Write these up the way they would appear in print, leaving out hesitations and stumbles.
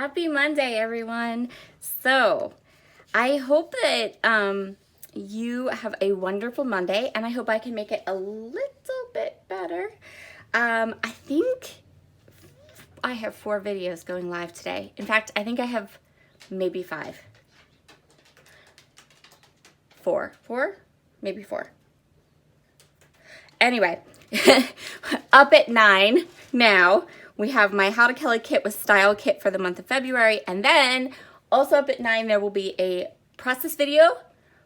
Happy Monday, everyone. So I hope that you have a wonderful Monday, and I hope I can make it a little bit better. I think I have 4 videos going live today. In fact, I think I have maybe 5. 4, maybe 4. Anyway, up at 9 now. We have my How to Kelly kit with style kit for the month of February. And then also up at 9, there will be a process video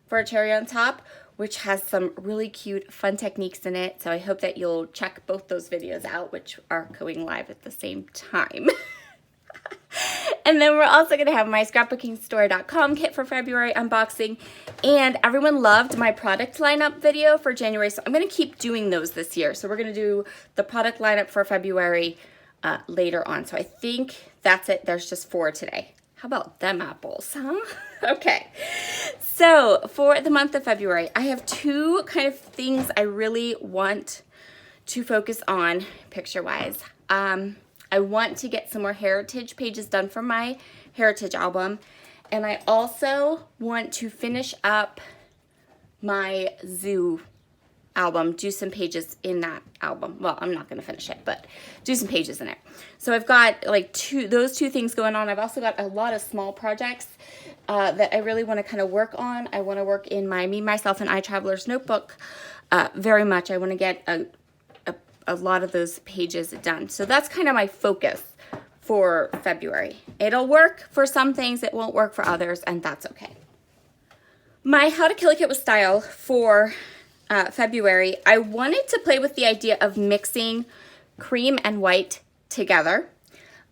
for a cherry on top, which has some really cute, fun techniques in it. So I hope that you'll check both those videos out, which are going live at the same time. And then we're also going to have my scrapbookingstore.com kit for February unboxing. And everyone loved my product lineup video for January. So I'm going to keep doing those this year. So we're going to do the product lineup for February later on. So I think that's it. There's just 4 today. How about them apples, huh? Okay. So for the month of February, I have 2 kind of things I really want to focus on picture-wise. I want to get some more heritage pages done for my heritage album. And I also want to finish up my zoo album, do some pages in that album. Well, I'm not going to finish it, but do some pages in it. So I've got like those 2 things going on. I've also got a lot of small projects that I really want to kind of work on. I want to work in my Me, Myself, and I Traveler's notebook very much. I want to get a lot of those pages done. So that's kind of my focus for February. It'll work for some things, it won't work for others, and that's okay. My How to Kelly kit with style for February, I wanted to play with the idea of mixing cream and white together.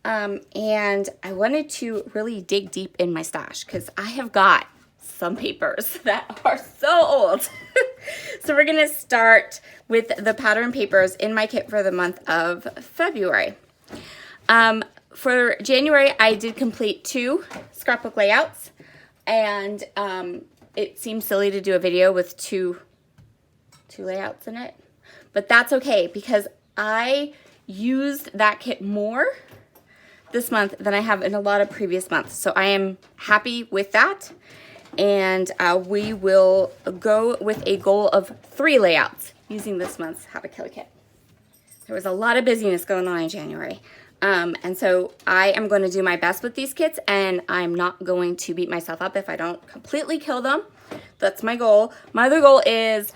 And I wanted to really dig deep in my stash because I have got some papers that are so old. So we're going to start with the pattern papers in my kit for the month of February. For January, I did complete 2 scrapbook layouts, and it seems silly to do a video with two layouts in it, but that's okay because I used that kit more this month than I have in a lot of previous months. So I am happy with that. And we will go with a goal of 3 layouts using this month's How to Kelly kit. There was a lot of busyness going on in January. And so I am going to do my best with these kits, and I'm not going to beat myself up if I don't completely kill them. That's my goal. My other goal is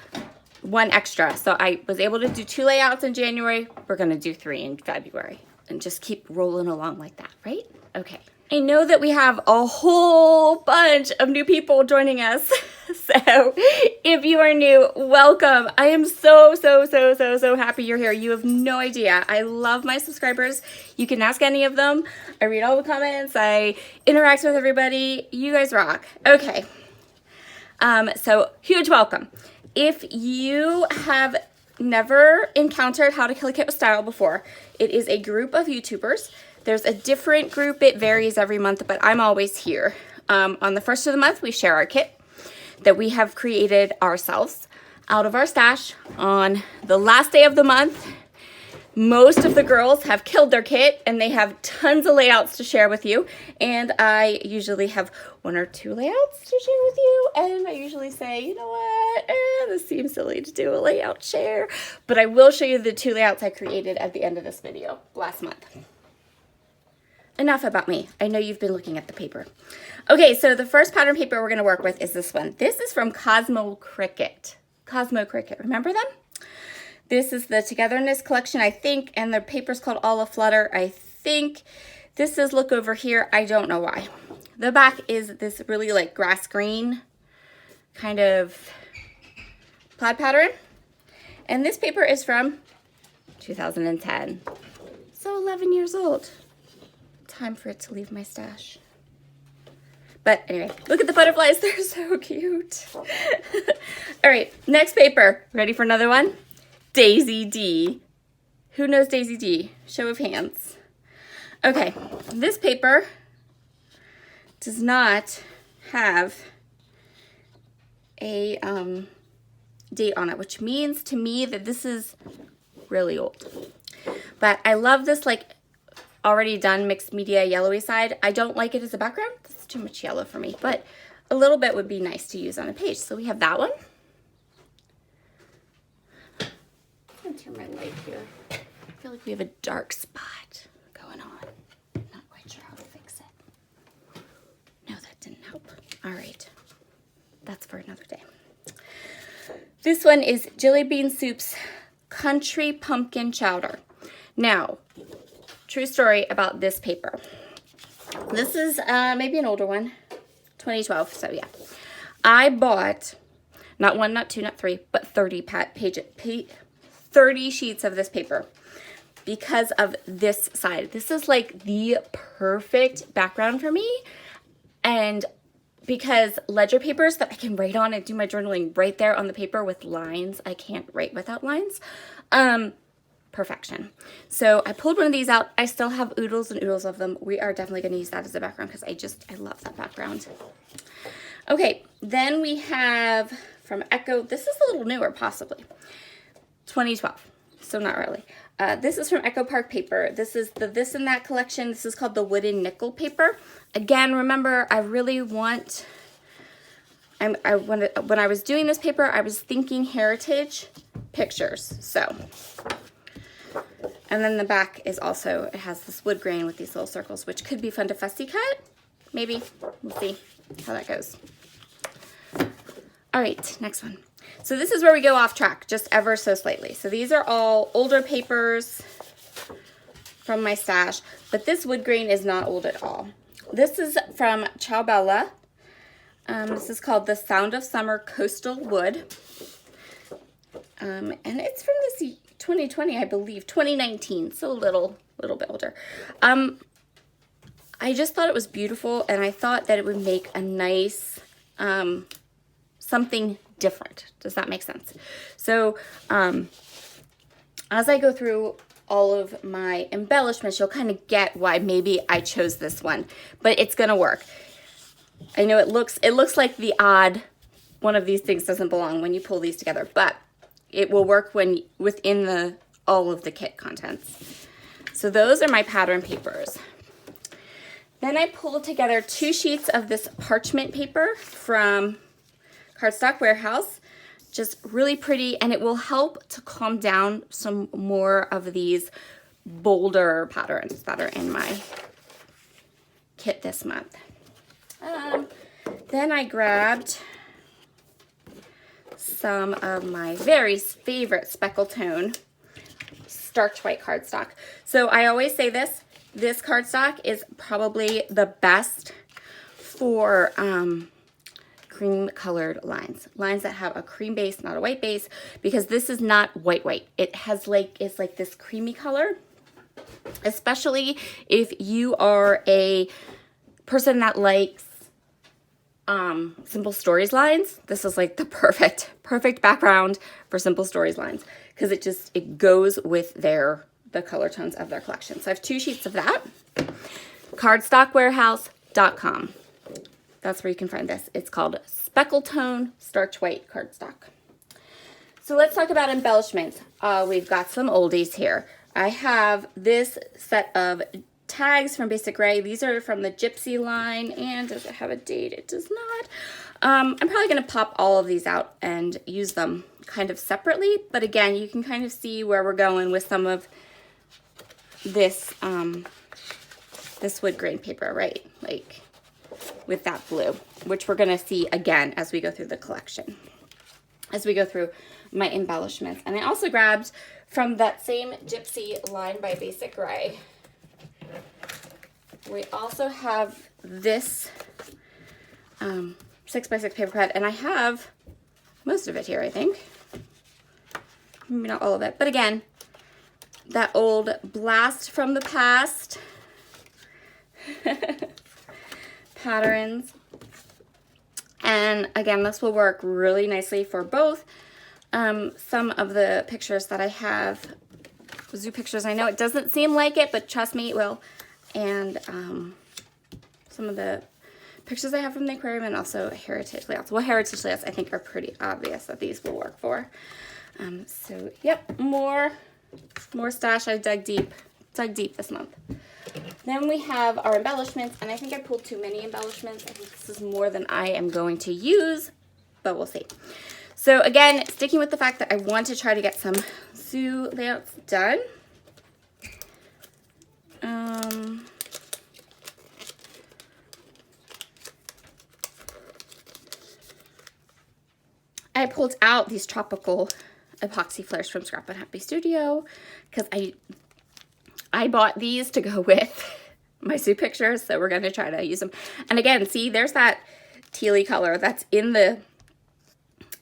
1 extra. So I was able to do 2 layouts in January. We're going to do 3 in February and just keep rolling along like that, right? Okay. I know that we have a whole bunch of new people joining us. So if you are new, welcome. I am so happy you're here. You have no idea. I love my subscribers. You can ask any of them. I read all the comments. I interact with everybody. You guys rock. Okay. So huge welcome. If you have never encountered How to Kelly kit with style before, it is a group of YouTubers. There's a different group. It varies every month, but I'm always here. On the first of the month, we share our kit that we have created ourselves out of our stash. On the last day of the month, most of the girls have killed their kit and they have tons of layouts to share with you. And I usually have 1 or 2 layouts to share with you. And I usually say, you know what, this seems silly to do a layout share. But I will show you the 2 layouts I created at the end of this video last month. Enough about me. I know you've been looking at the paper. Okay, so the first pattern paper we're going to work with is this one. This is from Cosmo Cricket. Cosmo Cricket, remember them? This is the Togetherness collection, I think, and the paper's called All Aflutter, I think. This says Look Over Here. I don't know why. The back is this really like grass green kind of plaid pattern. And this paper is from 2010. So 11 years old. Time for it to leave my stash. But anyway, look at the butterflies. They're so cute. All right, next paper. Ready for another one? Daisy D. Who knows Daisy D? Show of hands. Okay, this paper does not have a date on it, which means to me that this is really old. But I love this like already done mixed media yellowy side. I don't like it as a background. This is too much yellow for me, but a little bit would be nice to use on a page. So we have that one. I'm gonna turn my light here. I feel like we have a dark spot going on. Not quite sure how to fix it. No, that didn't help. All right, that's for another day. This one is Jelly Bean Soup's Country Pumpkin Chowder. Now, true story about this paper. This is maybe an older one, 2012, so yeah. I bought, not one, not two, not three, but 30 sheets of this paper because of this side. This is like the perfect background for me, and because ledger papers that I can write on and do my journaling right there on the paper with lines. I can't write without lines. Perfection. So I pulled one of these out. I still have oodles and oodles of them. We are definitely going to use that as a background because I love that background. Okay, then we have from Echo. This is a little newer, possibly. 2012, so not really. This is from Echo Park Paper. This is the This and That collection. This is called the Wooden Nickel paper. Again, remember, I really want, when I was doing this paper, I was thinking heritage pictures. So, and then the back is also, it has this wood grain with these little circles, which could be fun to fussy cut. Maybe. We'll see how that goes. All right, next one. So this is where we go off track, just ever so slightly. So these are all older papers from my stash, but this wood grain is not old at all. This is from Ciao Bella. This is called The Sound of Summer Coastal Wood. And it's from this 2020, I believe, 2019, so a little bit older. I just thought it was beautiful, and I thought that it would make a nice something different. Does that make sense? So as I go through all of my embellishments, you'll kind of get why maybe I chose this one, but it's gonna work. I know it looks like the odd one of these things doesn't belong when you pull these together, but it will work when within all of the kit contents. So those are my pattern papers. Then I pulled together 2 sheets of this parchment paper from Cardstock Warehouse. Just really pretty, and it will help to calm down some more of these bolder patterns that are in my kit this month. Then I grabbed some of my very favorite speckle tone starch white cardstock. So I always say this cardstock is probably the best for cream colored lines that have a cream base, not a white base, because this is not white. It has it's like this creamy color, especially if you are a person that likes Simple Stories lines. This is like the perfect background for Simple Stories lines because it goes with the color tones of their collection. So I have 2 sheets of that. Cardstockwarehouse.com. That's where you can find this. It's called Speckle Tone Starch White Cardstock. So let's talk about embellishments. We've got some oldies here. I have this set of tags from Basic Gray. These are from the Gypsy line, and does it have a date? It does not. I'm probably going to pop all of these out and use them kind of separately, but again, you can kind of see where we're going with some of this this wood grain paper, right? Like with that blue, which we're going to see again as we go through the collection, as we go through my embellishments. And I also grabbed from that same Gypsy line by Basic Gray. We also have this 6x6 paper pad, and I have most of it here, I think. Maybe not all of it, but again, that old blast from the past patterns. And again, this will work really nicely for both some of the pictures that I have, zoo pictures. I know it doesn't seem like it, but trust me, it will. And some of the pictures I have from the aquarium, and also heritage layouts. Well, heritage layouts I think are pretty obvious that these will work for. So yep, more stash. I dug deep this month. Then we have our embellishments, and I think I pulled too many embellishments. I think this is more than I am going to use, but we'll see. So again, sticking with the fact that I want to try to get some zoo layouts done. I pulled out these tropical epoxy flares from Scrap and Happy Studio because I bought these to go with my zoo pictures, so we're going to try to use them. And again, see, there's that tealy color that's in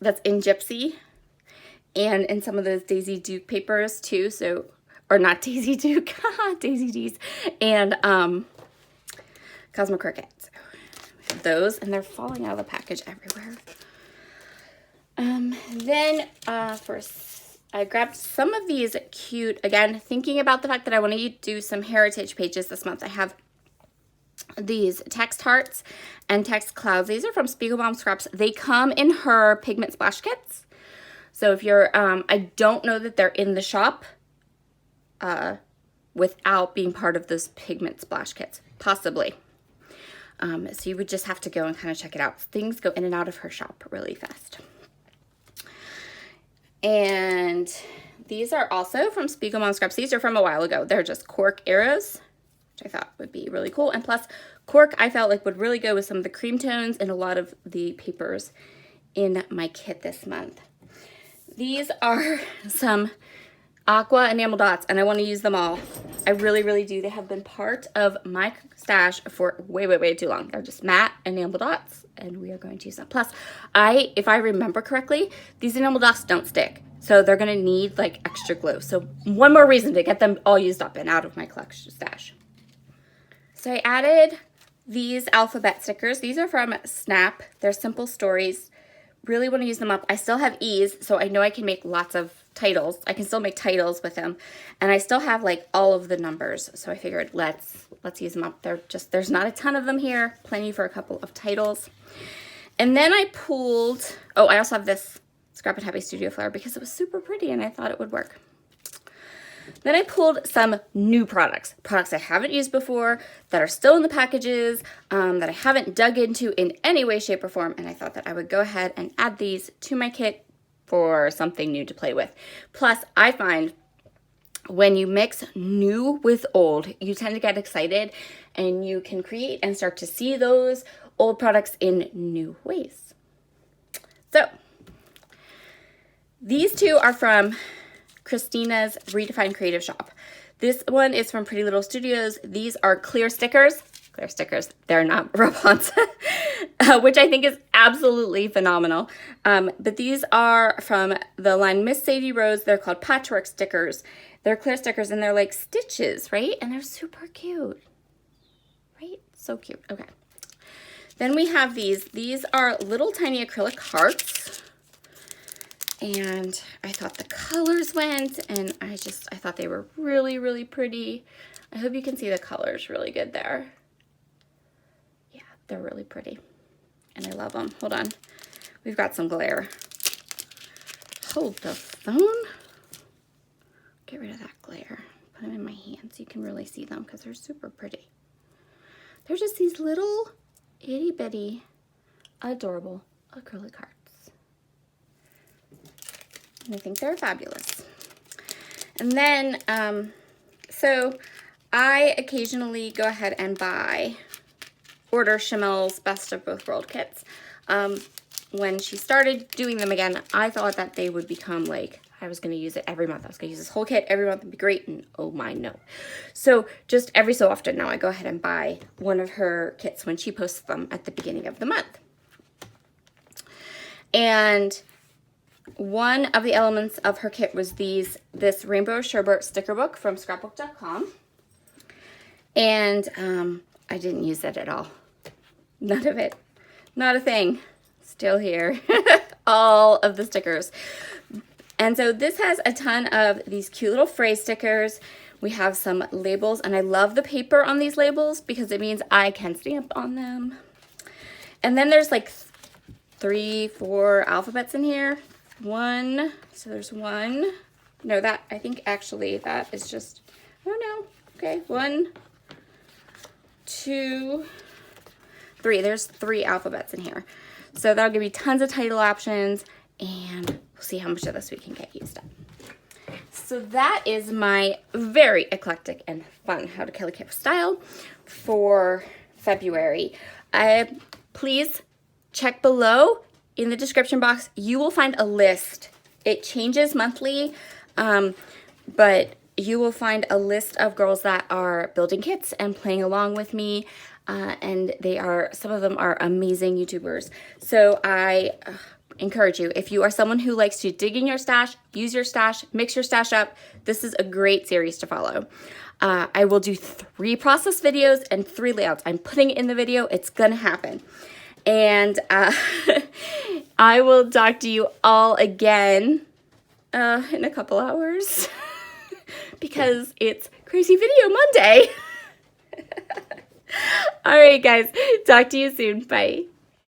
Gypsy and in some of those Daisy Duke papers too, so, or not Daisy Duke, Daisy D's, and Cosmo Cricket. So we have those, and they're falling out of the package everywhere. Then first I grabbed some of these cute, again, thinking about the fact that I want to do some heritage pages this month. I have these text hearts and text clouds. These are from Spiegelbaum Scraps. They come in her pigment splash kits. So if you're, I don't know that they're in the shop without being part of those pigment splash kits, possibly. So you would just have to go and kind of check it out. Things go in and out of her shop really fast. And these are also from Spiegelbaum Scraps. These are from a while ago. They're just cork arrows, which I thought would be really cool. And plus, cork I felt like would really go with some of the cream tones and a lot of the papers in my kit this month. These are some aqua enamel dots, and I want to use them all. I really, really do. They have been part of my stash for way, way, way too long. They're just matte enamel dots, and we are going to use them. Plus, if I remember correctly, these enamel dots don't stick, so they're going to need like extra glue. So one more reason to get them all used up and out of my collection stash. So I added these alphabet stickers. These are from Snap. They're simple stories. Really want to use them up. I still have ease, so I know I can make lots of titles. I can still make titles with them, and I still have like all of the numbers, so I figured let's use them up. There's not a ton of them here, plenty for a couple of titles. And then I pulled, oh, I also have this Scrap and Happy Studio flare because it was super pretty and I thought it would work. Then I pulled some new products I haven't used before, that are still in the packages, that I haven't dug into in any way, shape, or form, and I thought that I would go ahead and add these to my kit for something new to play with. Plus, I find when you mix new with old, you tend to get excited and you can create and start to see those old products in new ways. So, these two are from Christina's Redefined Creative Shop. This one is from Pretty Little Studios. These are clear stickers. Clear stickers. They're not rub-ons, which I think is absolutely phenomenal. But these are from the line Miss Sadie Rose. They're called patchwork stickers. They're clear stickers and they're like stitches, right? And they're super cute, right? So cute. Okay. Then we have these. These are little tiny acrylic hearts. And I thought the colors went, and I thought they were really, really pretty. I hope you can see the colors really good there. Yeah, they're really pretty. And I love them. Hold on. We've got some glare. Hold the phone. Get rid of that glare. Put them in my hand so you can really see them because they're super pretty. They're just these little itty bitty, adorable acrylic hearts. And I think they're fabulous. And then, so I occasionally go ahead and order Chamel's Best of Both World kits. When she started doing them again, I thought that they would become like, I was going to use it every month. I was going to use this whole kit every month and be great. And oh my, no. So just every so often now I go ahead and buy one of her kits when she posts them at the beginning of the month. And one of the elements of her kit was this Rainbow Sherbet sticker book from scrapbook.com. And I didn't use it at all. None of it. Not a thing. Still here. All of the stickers. And so this has a ton of these cute little phrase stickers. We have some labels, and I love the paper on these labels because it means I can stamp on them. And then there's like 3, 4 alphabets in here. One, so there's one. No, that, I think actually that is just, oh no, okay, 1, 2, 3. There's 3 alphabets in here. So that'll give you tons of title options, and we'll see how much of this we can get used up. So that is my very eclectic and fun How to Kill a Kit with Style for February. Please check below in the description box. You will find a list. It changes monthly, but you will find a list of girls that are building kits and playing along with me. And some of them are amazing YouTubers. So I encourage you, if you are someone who likes to dig in your stash, use your stash, mix your stash up, this is a great series to follow. I will do 3 process videos and 3 layouts. I'm putting it in the video. It's gonna happen. And I will talk to you all again in a couple hours because it's Crazy Video Monday. All right, guys, talk to you soon. Bye.